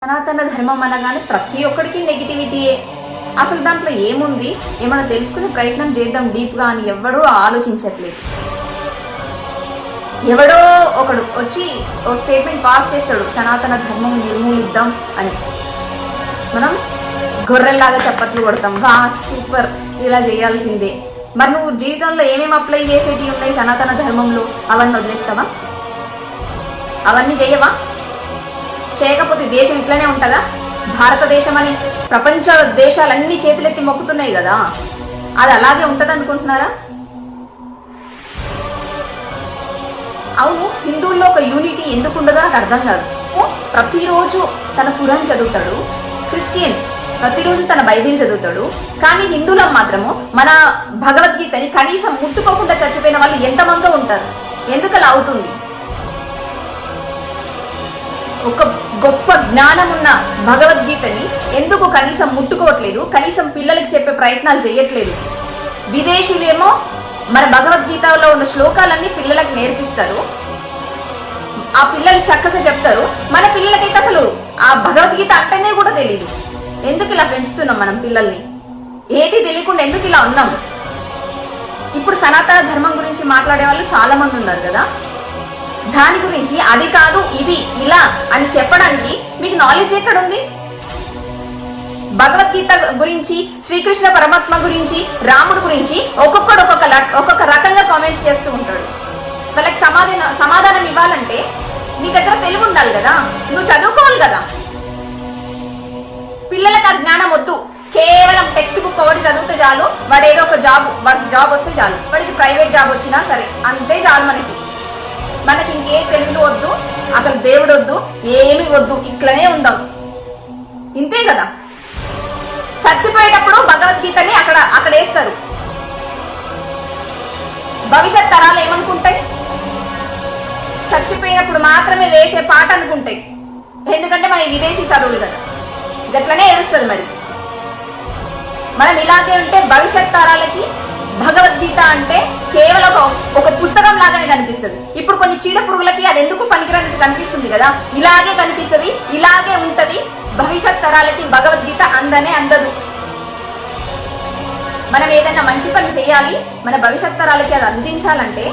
సనాతన ధర్మం అనగానే ప్రతి ఒక్కడికి నెగిటివిటీయే. అసలు దాంట్లో ఏముంది, ఏమైనా తెలుసుకునే ప్రయత్నం చేద్దాం డీప్గా అని ఎవడో ఆలోచించట్లేదు. ఎవడో ఒకడు వచ్చి ఓ స్టేట్మెంట్ పాస్ చేస్తాడు, సనాతన ధర్మం నిర్మూలిద్దాం అని. మనం గొర్రెల్లాగా చప్పట్లు కొడతాం, వా సూపర్, ఇలా చేయాల్సిందే. మరి నువ్వు జీవితంలో ఏమేమి అప్లై చేసేటివి ఉన్నాయి సనాతన ధర్మంలో, అవన్నీ వదిలేస్తావా? అవన్నీ చేయవా? చేయకపోతే దేశం ఇట్లనే ఉంటుందా? భారతదేశం అని ప్రపంచ దేశాలన్నీ చేతులెత్తి మొక్కుతున్నాయి కదా, అది అలాగే ఉంటది అనుకుంటున్నారా? అవును, హిందువుల్లో ఒక యూనిటీ ఎందుకు ఉండదో నాకు అర్థం కాదు. ప్రతిరోజు తన ఖురాన్ చదువుతాడు, క్రిస్టియన్ ప్రతిరోజు తన బైబిల్ చదువుతాడు, కానీ హిందువులం మాత్రము మన భగవద్గీతని కనీసం ముట్టుకోకుండా చచ్చిపోయిన వాళ్ళు ఎంతమందో ఉంటారు. ఎందుకు అలా అవుతుంది? ఒక గొప్ప జ్ఞానం ఉన్న భగవద్గీతని ఎందుకు కనీసం ముట్టుకోవట్లేదు, కనీసం పిల్లలకి చెప్పే ప్రయత్నాలు చేయట్లేదు? విదేశీయులేమో మన భగవద్గీతలో ఉన్న శ్లోకాలన్నీ పిల్లలకు నేర్పిస్తారు, ఆ పిల్లలు చక్కగా చెప్తారు. మన పిల్లలకైతే అసలు ఆ భగవద్గీత అంటేనే కూడా తెలియదు. ఎందుకు ఇలా పెంచుతున్నాం మనం పిల్లల్ని? ఏది తెలియకుండా ఎందుకు ఇలా ఉన్నాం? ఇప్పుడు సనాతన ధర్మం గురించి మాట్లాడే వాళ్ళు చాలా మంది ఉన్నారు కదా, దాని గురించి అది కాదు ఇది ఇలా అని చెప్పడానికి మీకు నాలెడ్జ్ ఎక్కడుంది? భగవద్గీత గురించి, శ్రీకృష్ణ పరమాత్మ గురించి, రాముడు గురించి ఒక్కొక్కడు ఒక్కొక్క రకంగా కామెంట్స్ చేస్తూ ఉంటాడు. వాళ్ళకి సమాధానం ఇవ్వాలంటే నీ దగ్గర తెలివి ఉండాలి కదా, నువ్వు చదువుకోవాలి కదా. పిల్లలకు ఆ జ్ఞానం వద్దు, కేవలం టెక్స్ట్ బుక్ ఒకటి చదివితే చాలు, వాడు ఏదో ఒక వాడికి జాబ్ వస్తే చాలు, వాడికి ప్రైవేట్ జాబ్ వచ్చినా సరే, అంతే చాలు. మనకి ఇంకే తెలివిలు వద్దు, అసలు దేవుడు వద్దు, ఏమి వద్దు, ఇట్లనే ఉందాం, ఇంతే కదా. చచ్చిపోయేటప్పుడు భగవద్గీతని అక్కడ వేస్తారు. భవిష్యత్ తరాలు ఏమనుకుంటాయి? చచ్చిపోయినప్పుడు మాత్రమే వేసే పాట అనుకుంటాయి. ఎందుకంటే మన విదేశీ చదువులు కదా, గట్లనే ఏడుస్తుంది. మరి మనం ఇలాగే ఉంటే భవిష్యత్ తరాలకి భగవద్గీత అంటే కేవలం ఒక పుస్తకం లాగానే కనిపిస్తుంది. ఇప్పుడు కొన్ని చీడ పురుగులకి అది ఎందుకు పనికిరానట్టు కనిపిస్తుంది కదా, ఇలాగే కనిపిస్తుంది, ఇలాగే ఉంటది. భవిష్యత్ తరాలకి భగవద్గీత అందదు. మనం ఏదైనా మంచి పని చేయాలి, మన భవిష్యత్ తరాలకి అది అందించాలంటే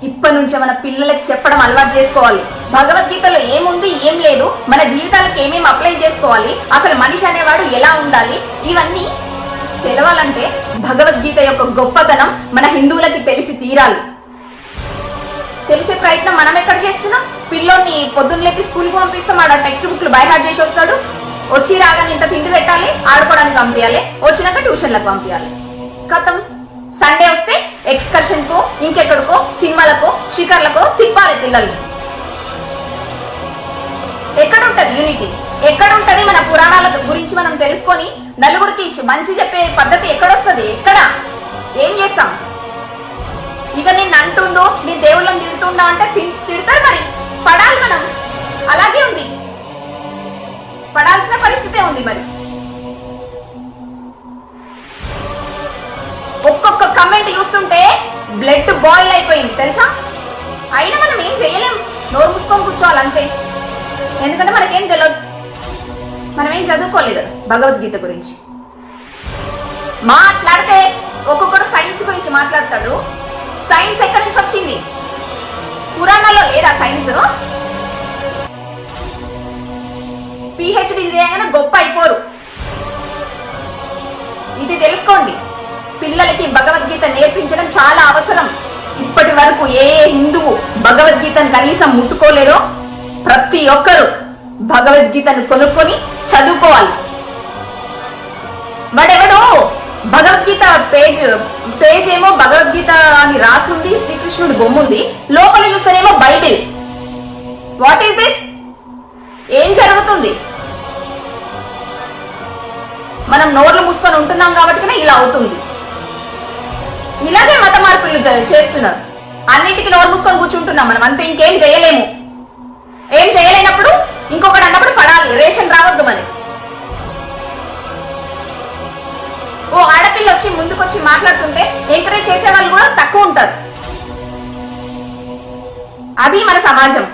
ఇప్పటి నుంచే మన పిల్లలకి చెప్పడం అలవాటు చేసుకోవాలి. భగవద్గీతలో ఏముంది ఏం లేదు, మన జీవితాలకు ఏమేమి అప్లై చేసుకోవాలి, అసలు మనిషి అనేవాడు ఎలా ఉండాలి, ఇవన్నీ తెలవాలంటే భగవద్గీత యొక్క గొప్పతనం మన హిందువులకి తెలిసి తీరాలి. తెలిసే ప్రయత్నం మనం ఎక్కడ చేస్తున్నాం? పిల్లోని పొద్దున్న లేపి స్కూల్కి పంపిస్తాం, ఆడ టెక్స్ట్ బుక్లు బై హార్ట్ చేసి వస్తాడు, వచ్చి రాగానే ఇంత తిండి పెట్టాలి, ఆడుకోవడానికి పంపించాలి, వచ్చినాక ట్యూషన్లకు పంపించాలి, కథం. సండే వస్తే ఎక్స్కర్షన్ కో, ఇంకెక్కడికో, సినిమాలకో, షికార్లకో తిప్పాలి పిల్లల్ని. ఎక్కడుంటది యూనిటీ? ఎక్కడుంటది? మన పురాణాల గురించి మనం తెలుసుకొని నలుగురికి మంచి చెప్పే పద్ధతి ఎక్కడొస్తుంది? ఎక్కడ? ఏం చేస్తాం? ఇక నిన్ను అంటుండో, నీ దేవుళ్ళని తిడుతుండో అంటే తిడతారు, మరి పడాలి మనం. అలాగే ఉంది, పడాల్సిన పరిస్థితే ఉంది. మరి ఒక్కొక్క కమెంట్ చూస్తుంటే బ్లడ్ బాయిల్ అయిపోయింది తెలుసా. అయినా మనం ఏం చేయలేం, నోరు మూసుకొని కూర్చోవాలి అంతే. ఎందుకంటే మనకేం తెలియదు, మనం ఏం చదువుకోలేదు కదా భగవద్గీత గురించి. మాట్లాడితే ఒక్కొక్కడు సైన్స్ గురించి మాట్లాడతాడు. సైన్స్ ఎక్కడి నుంచి వచ్చింది? పురాణాల్లో లేదా సైన్స్? పిహెచ్డి చేయగానే గొప్ప అయిపోరు. ఇది తెలుసుకోండి, పిల్లలకి భగవద్గీత నేర్పించడం చాలా అవసరం. ఇప్పటి వరకు ఏ హిందువు భగవద్గీతను కనీసం ముట్టుకోలేదో ప్రతి ఒక్కరు భగవద్గీతను కొనుక్కొని చదువుకోవాలి. వాడెవడో భగవద్గీత పేజ్ ఏమో భగవద్గీత అని రాసుంది, శ్రీకృష్ణుడి బొమ్మ ఉంది, లోపల చూస్తేనేమో బైబిల్. What is this? ఏం జరుగుతుంది? మనం నోర్లు మూసుకొని ఉంటున్నాం కాబట్టి ఇలా అవుతుంది. ఇలాగే మత మార్పులు చేస్తున్నారు. అన్నిటికీ నోరు మూసుకొని కూర్చుంటున్నాం మనం అంతే, ఇంకేం చేయలేము. ఏం చేయలేనప్పుడు ఇంకొకటి అన్నప్పుడు పడాలి, రేషన్ రావద్దు మనకి. ఓ ఆడపిల్ల వచ్చి ముందుకొచ్చి మాట్లాడుతుంటే ఎంకరేజ్ చేసే వాళ్ళు కూడా తక్కువ ఉంటారు. అది మన సమాజం.